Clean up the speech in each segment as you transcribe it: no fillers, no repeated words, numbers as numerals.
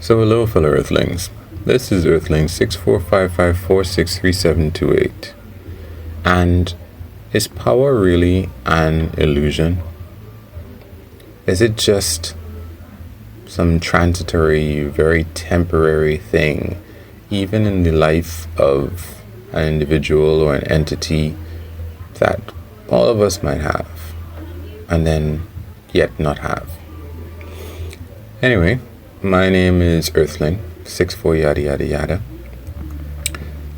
So hello fellow Earthlings, this is Earthling 6455463728. And is power really an illusion? Is it just some transitory, very temporary thing, even in the life of an individual or an entity that all of us might have, and then yet not have? Anyway, my name is Earthling 64 yada yada yada,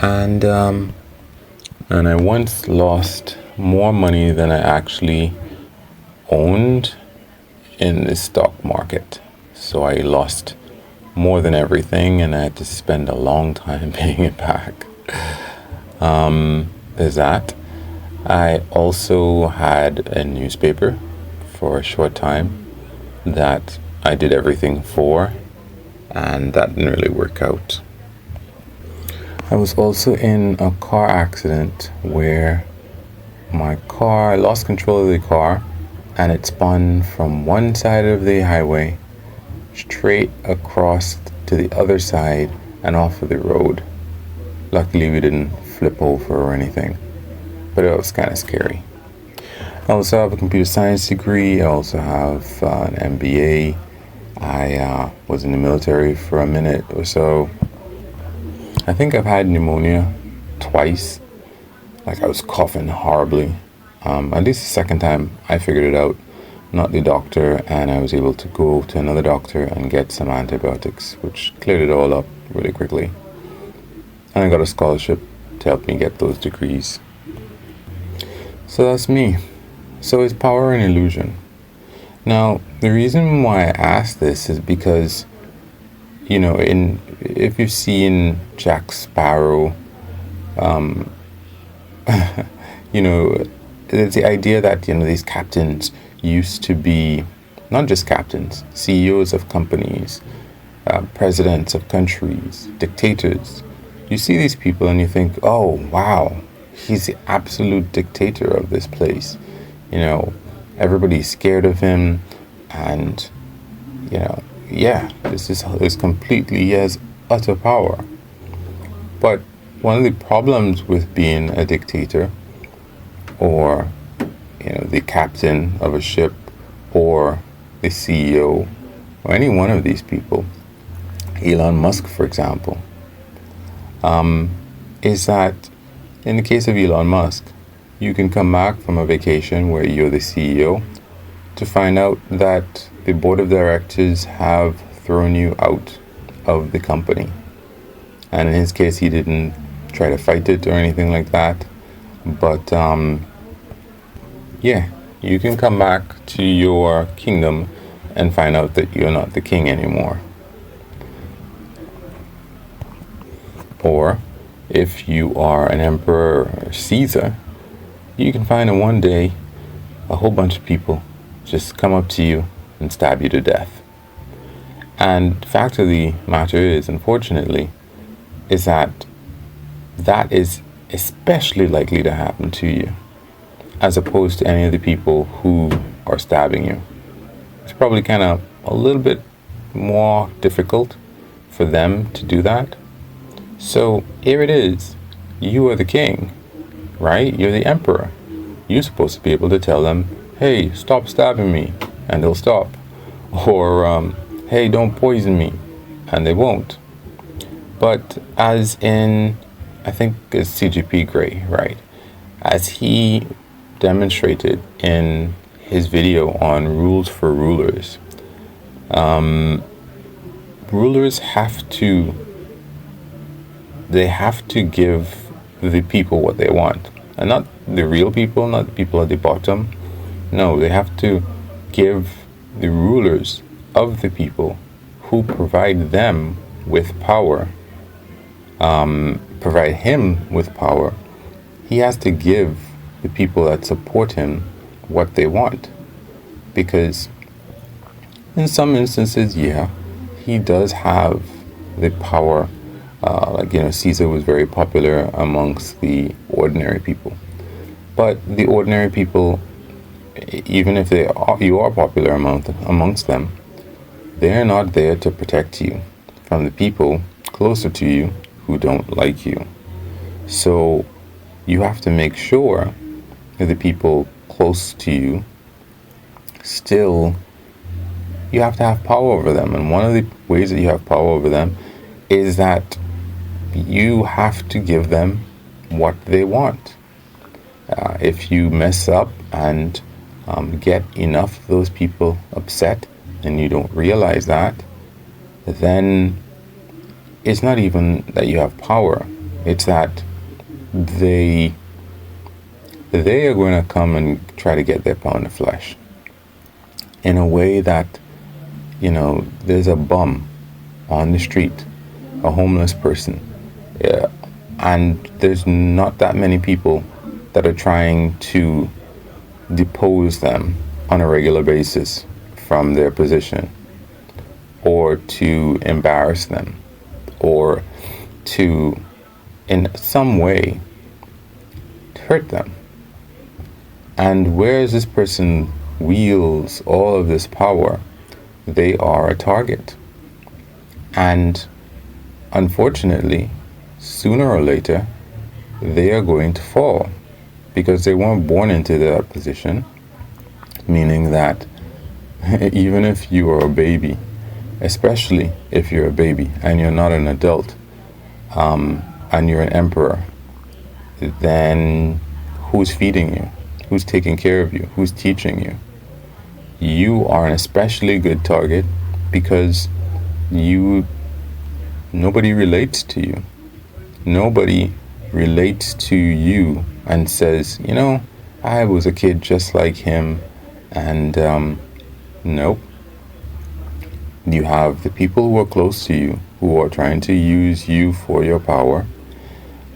and I once lost more money than I actually owned in the stock market. So I lost more than everything, and I had to spend a long time paying it back. There's that. I also had a newspaper for a short time that I did everything for, and that didn't really work out. I was also in a car accident where I lost control of the car, and it spun from one side of the highway straight across to the other side and off of the road. Luckily we didn't flip over or anything, but it was kind of scary. I also have a computer science degree. I also have an MBA. I was in the military for a minute or so. I think I've had pneumonia twice. Like, I was coughing horribly. At least the second time I figured it out, not the doctor, and I was able to go to another doctor and get some antibiotics, which cleared it all up really quickly. And I got a scholarship to help me get those degrees. So that's me. So is power an illusion? Now, the reason why I ask this is because, if you've seen Jack Sparrow, it's the idea that, these captains used to be not just captains, CEOs of companies, presidents of countries, dictators. You see these people and you think, oh, wow, he's the absolute dictator of this place. Everybody's scared of him, and this is completely, he has utter power. But one of the problems with being a dictator, or the captain of a ship, or the CEO, or any one of these people, Elon Musk for example, is that in the case of Elon Musk, you can come back from a vacation where you're the CEO to find out that the board of directors have thrown you out of the company. And in his case, he didn't try to fight it or anything like that. But you can come back to your kingdom and find out that you're not the king anymore. Or if you are an emperor or Caesar, you can find in one day a whole bunch of people just come up to you and stab you to death. And the fact of the matter is, unfortunately, is that is especially likely to happen to you, as opposed to any of the people who are stabbing you. It's probably kind of a little bit more difficult for them to do that. So here it is. You are the king, right? You're the emperor. You're supposed to be able to tell them, hey, stop stabbing me, and they'll stop. Or, hey, don't poison me, and they won't. But as in, I think it's CGP Grey, right? As he demonstrated in his video on rules for rulers, rulers have to give the people what they want. And not the real people, not the people at the bottom. No, they have to give the rulers of the people who provide them with power, provide him with power. He has to give the people that support him what they want. Because in some instances, he does have the power. Caesar was very popular amongst the ordinary people. But the ordinary people, even if you are popular amongst them, they're not there to protect you. from the people closer to you who don't like you. So you have to make sure that the people close to you still, you have to have power over them. And one of the ways that you have power over them is that you have to give them what they want. If you mess up and get enough of those people upset and you don't realize that, then it's not even that you have power. It's that they are going to come and try to get their pound of flesh in a way that, there's a bum on the street, a homeless person, and there's not that many people that are trying to depose them on a regular basis from their position, or to embarrass them, or to, in some way, hurt them. And whereas this person wields all of this power, they are a target. And unfortunately, sooner or later, they are going to fall, because they weren't born into that position, meaning that even if you are a baby, especially if you're a baby and you're not an adult, and you're an emperor, then who's feeding you? Who's taking care of you? Who's teaching you? You are an especially good target because nobody relates to you. Nobody relates to you and says, I was a kid just like him. And nope. You have the people who are close to you who are trying to use you for your power.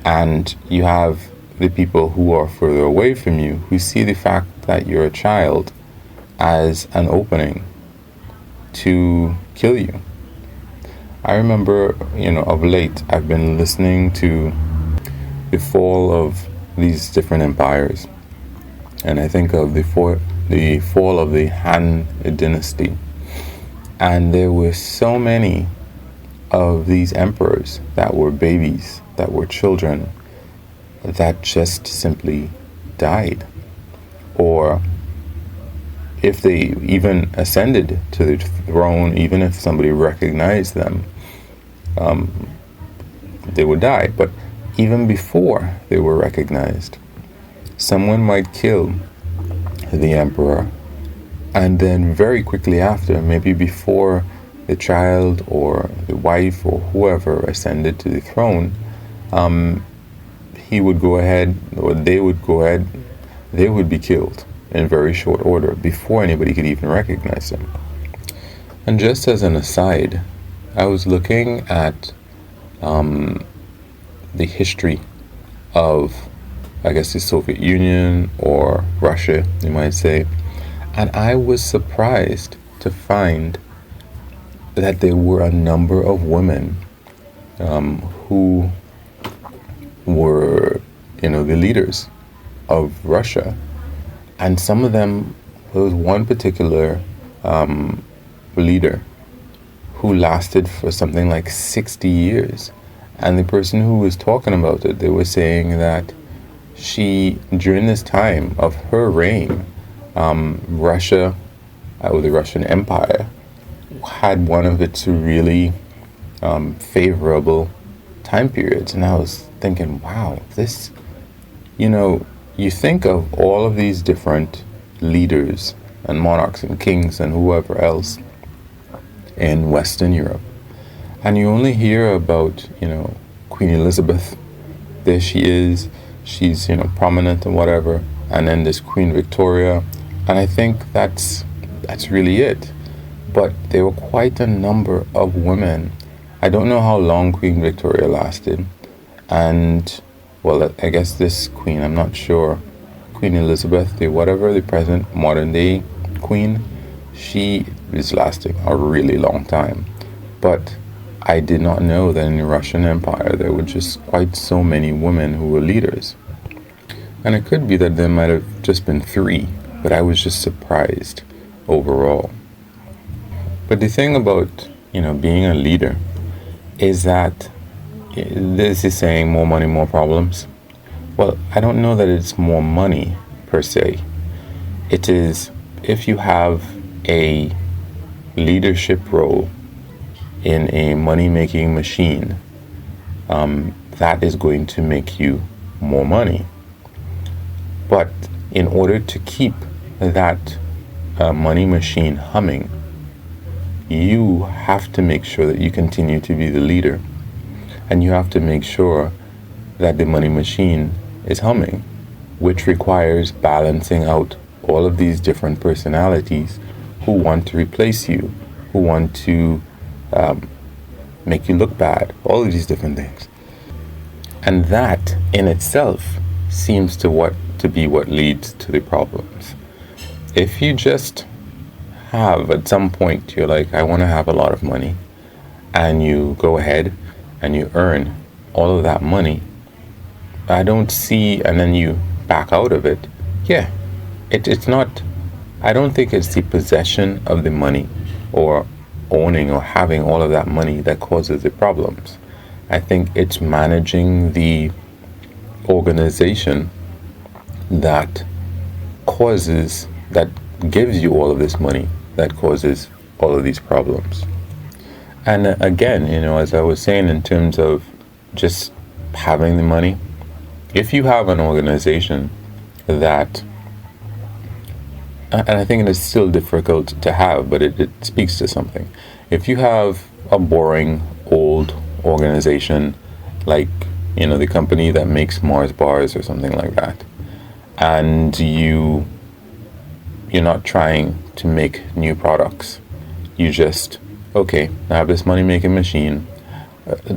And you have the people who are further away from you who see the fact that you're a child as an opening to kill you. I remember, of late, I've been listening to the fall of these different empires. And I think of the fall of the Han dynasty. And there were so many of these emperors that were babies, that were children, that just simply died. Or if they even ascended to the throne, even if somebody recognized them, they would die. But even before they were recognized, someone might kill the emperor, and then very quickly after, maybe before the child or the wife or whoever ascended to the throne, he would go ahead, or they would go ahead, they would be killed in very short order before anybody could even recognize them. And just as an aside, I was looking at the history of, I guess, the Soviet Union or Russia, you might say, and I was surprised to find that there were a number of women who were, the leaders of Russia. And some of them, there was one particular leader who lasted for something like 60 years. And the person who was talking about it, they were saying that she, during this time of her reign, Russia, or the Russian Empire, had one of its really favorable time periods. And I was thinking, wow, this, you think of all of these different leaders and monarchs and kings and whoever else in Western Europe, and you only hear about, Queen Elizabeth. There she is, she's, prominent and whatever, and then there's Queen Victoria, and I think that's really it. But there were quite a number of women. I don't know how long Queen Victoria lasted, and well, I guess this queen, I'm not sure, Queen Elizabeth, the present modern day queen, she is lasting a really long time. But I did not know that in the Russian Empire there were just quite so many women who were leaders. And it could be that there might have just been 3, but I was just surprised overall. But the thing about, being a leader is that this is saying more money, more problems. Well, I don't know that it's more money per se. It is if you have a leadership role in a money making machine, that is going to make you more money. But in order to keep that money machine humming, you have to make sure that you continue to be the leader. And you have to make sure that the money machine is humming, which requires balancing out all of these different personalities who want to replace you, who want to make you look bad, all of these different things. And that in itself seems to be what leads to the problems. If you just have at some point, you're like, I want to have a lot of money, and you go ahead and you earn all of that money, I don't see, and then you back out of it. Yeah, it's not, I don't think it's the possession of the money or owning or having all of that money that causes the problems. I think it's managing the organization that gives you all of this money that causes all of these problems. And again, as I was saying, in terms of just having the money, if you have an organization that, and I think it is still difficult to have, but it speaks to something. If you have a boring old organization like the company that makes Mars bars or something like that, and you're not trying to make new products, you just, okay, I have this money making machine.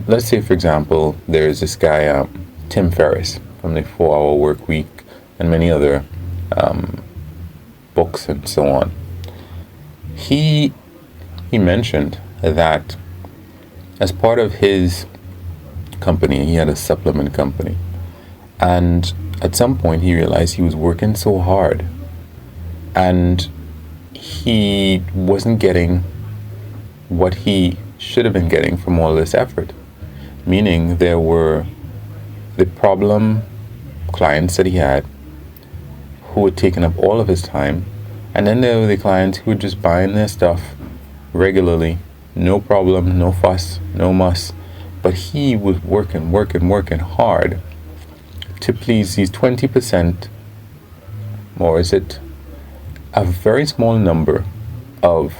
Let's say, for example, there's this guy Tim Ferriss from the 4-Hour Work Week and many other books and so on. He mentioned that as part of his company, he had a supplement company, and at some point he realized he was working so hard and he wasn't getting what he should have been getting from all this effort. Meaning there were the problem clients that he had who had taken up all of his time, and then there were the clients who were just buying their stuff regularly, no problem, no fuss, no muss. But he was working hard to please these 20%, or is it a very small number of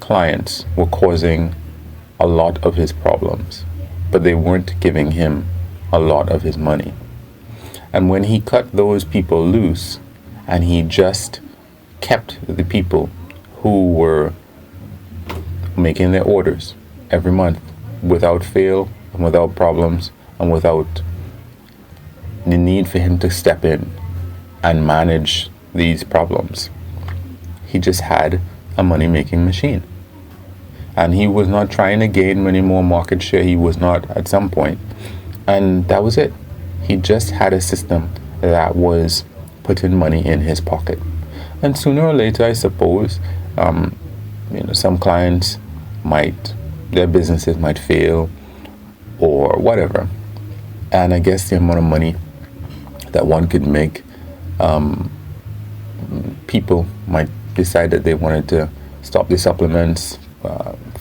clients were causing a lot of his problems, but they weren't giving him a lot of his money. And when he cut those people loose and he just kept the people who were making their orders every month without fail and without problems and without the need for him to step in and manage these problems, he just had a money-making machine. And he was not trying to gain any more market share. He was not at some point. And that was it. He just had a system that was putting money in his pocket. And sooner or later, I suppose, some clients their businesses might fail or whatever. And I guess the amount of money that one could make, people might decide that they wanted to stop the supplements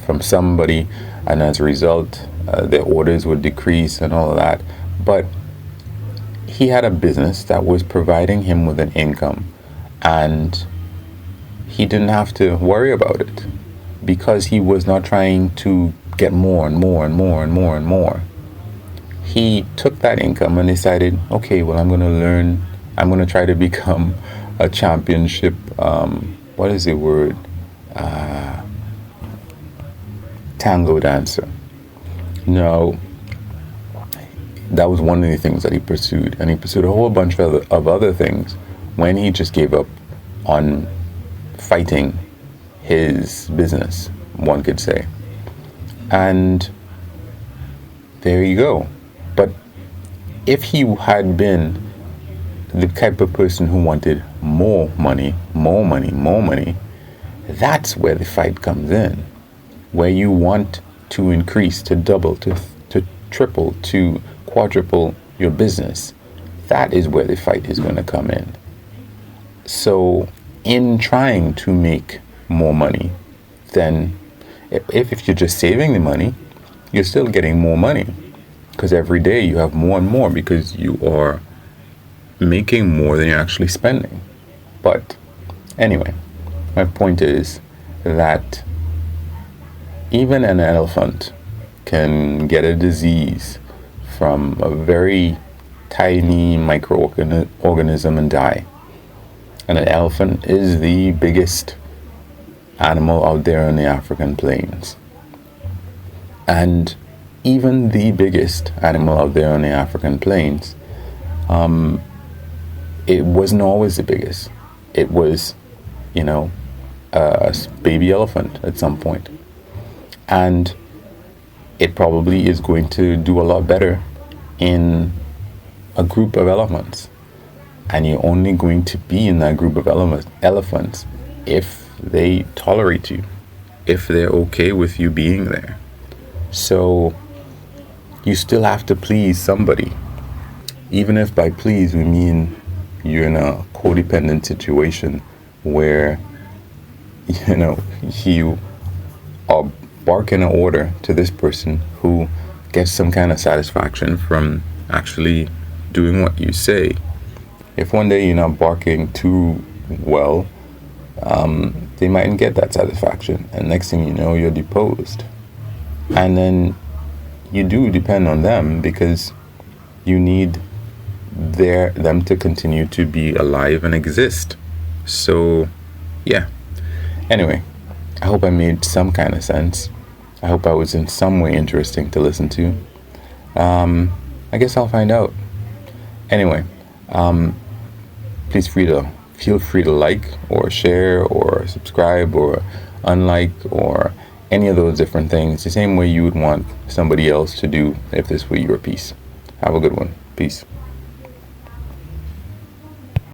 from somebody, and as a result, their orders would decrease and all of that. But he had a business that was providing him with an income, and he didn't have to worry about it because he was not trying to get more and more and more and more and more. He took that income and decided, okay, well, I'm going to try to become a championship, what is the word? Tango dancer. No, that was one of the things that he pursued, and he pursued a whole bunch of other things when he just gave up on fighting his business, one could say. And there you go. But if he had been the type of person who wanted more money, that's where the fight comes in, where you want to increase, to double, to triple, to quadruple your business, that is where the fight is going to come in. So, in trying to make more money, then if you're just saving the money, you're still getting more money, because every day you have more and more, because you are making more than you're actually spending. But anyway, my point is that even an elephant can get a disease from a very tiny microorganism and die. And an elephant is the biggest animal out there on the African plains. And even the biggest animal out there on the African plains, it wasn't always the biggest. It was, a baby elephant at some point. And it probably is going to do a lot better in a group of elephants. And you're only going to be in that group of elephants if they tolerate you, if they're okay with you being there. So you still have to please somebody. Even if by please we mean you're in a codependent situation where, you are barking an order to this person who gets some kind of satisfaction from actually doing what you say. If one day you're not barking too well, they mightn't get that satisfaction. And next thing you know, you're deposed. And then you do depend on them, because you need them to continue to be alive and exist. So, yeah. Anyway, I hope I made some kind of sense. I hope I was in some way interesting to listen to. I guess I'll find out. Anyway, feel free to like or share or subscribe or unlike or any of those different things, the same way you would want somebody else to do if this were your piece. Have a good one. Peace.